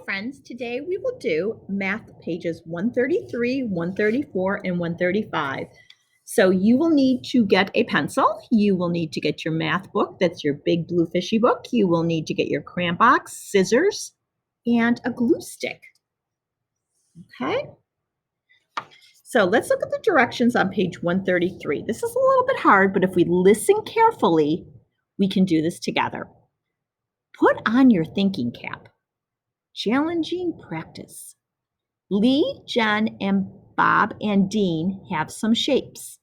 friends, today we will do math pages 133, 134, and 135. So you will need to get a pencil, you will need to get your math book, that's your big blue fishy book, you will need to get your crayon box, scissors, and a glue stick. Okay? So let's look at the directions on page 133. This is a little bit hard, but if we listen carefully, we can do this together. Put on your thinking cap. Challenging practice. Lee, Jen, and Bob and Dean have some shapes.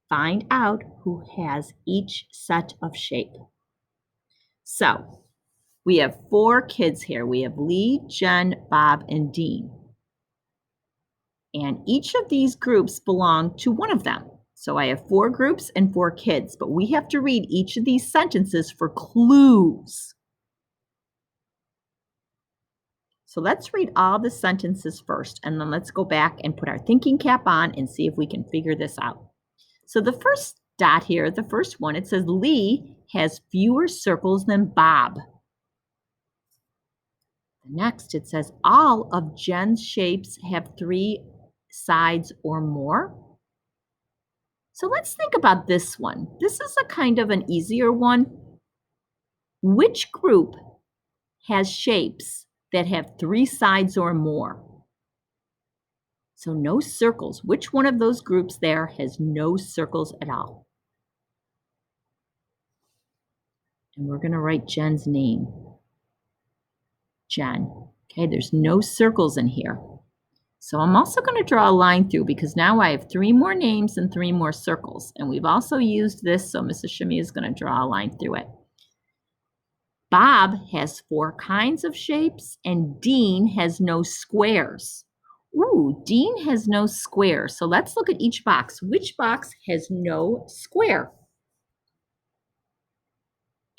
Find out who has each set of shape. So we have 4 kids here. We have Lee, Jen, Bob, and Dean. And each of these groups belong to one of them. So I have 4 groups and 4 kids, but we have to read each of these sentences for clues. So let's read all the sentences first, and then let's go back and put our thinking cap on and see if we can figure this out. So the first dot here, the first one, it says Lee has fewer circles than Bob. Next, it says all of Jen's shapes have 3 sides or more. So let's think about this one. This is a kind of an easier one. Which group has shapes that have 3 sides or more? So no circles. Which one of those groups there has no circles at all? And we're going to write Jen's name. Jen. Okay, there's no circles in here. So I'm also going to draw a line through because now I have 3 more names and 3 more circles. And we've also used this, so Mrs. Shimmy is going to draw a line through it. Bob has 4 kinds of shapes and Dean has no squares. Ooh, Dean has no square. So let's look at each box. Which box has no square?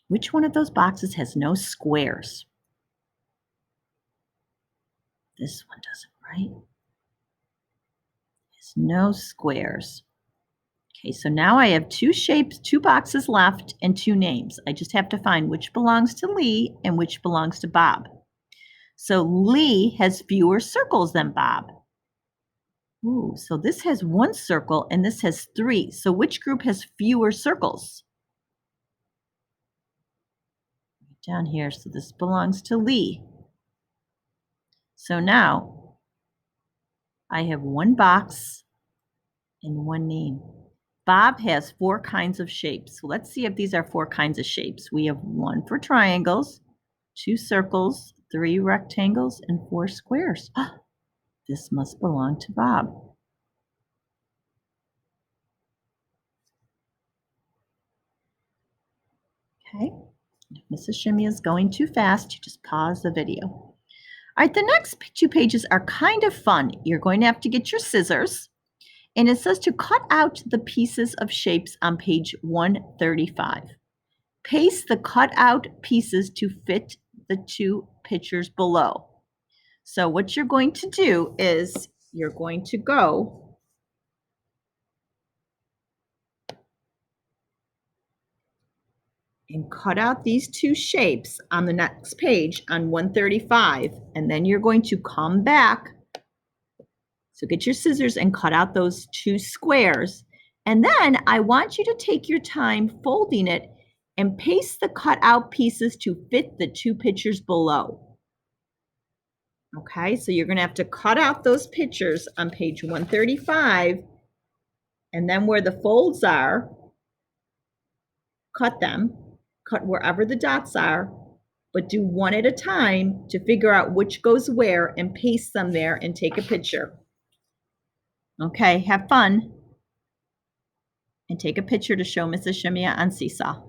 Which one of those boxes has no squares? This one doesn't, right? Has no squares. Okay, so now I have 2 shapes, 2 boxes left, and 2 names. I just have to find which belongs to Lee and which belongs to Bob. So Lee has fewer circles than Bob. Ooh, so this has 1 circle and this has 3. So which group has fewer circles? Down here, so this belongs to Lee. So now I have 1 box and 1 name. Bob has 4 kinds of shapes. So let's see if these are 4 kinds of shapes. We have 1 for triangles, 2 circles, 3 rectangles, and 4 squares. This must belong to Bob. Okay, if Mrs. Shimmy is going too fast, you just pause the video. All right, the next 2 pages are kind of fun. You're going to have to get your scissors. And it says to cut out the pieces of shapes on page 135. Paste the cut out pieces to fit the 2 pictures below. So what you're going to do is you're going to go and cut out these 2 shapes on the next page on 135, and then you're going to come back. So get your scissors and cut out those 2 squares. And then I want you to take your time folding it and paste the cut out pieces to fit the 2 pictures below. Okay, so you're going to have to cut out those pictures on page 135, and then where the folds are, cut them, cut wherever the dots are, but do one at a time to figure out which goes where and paste them there and take a picture. Okay, have fun and take a picture to show Mrs. Shimia on Seesaw.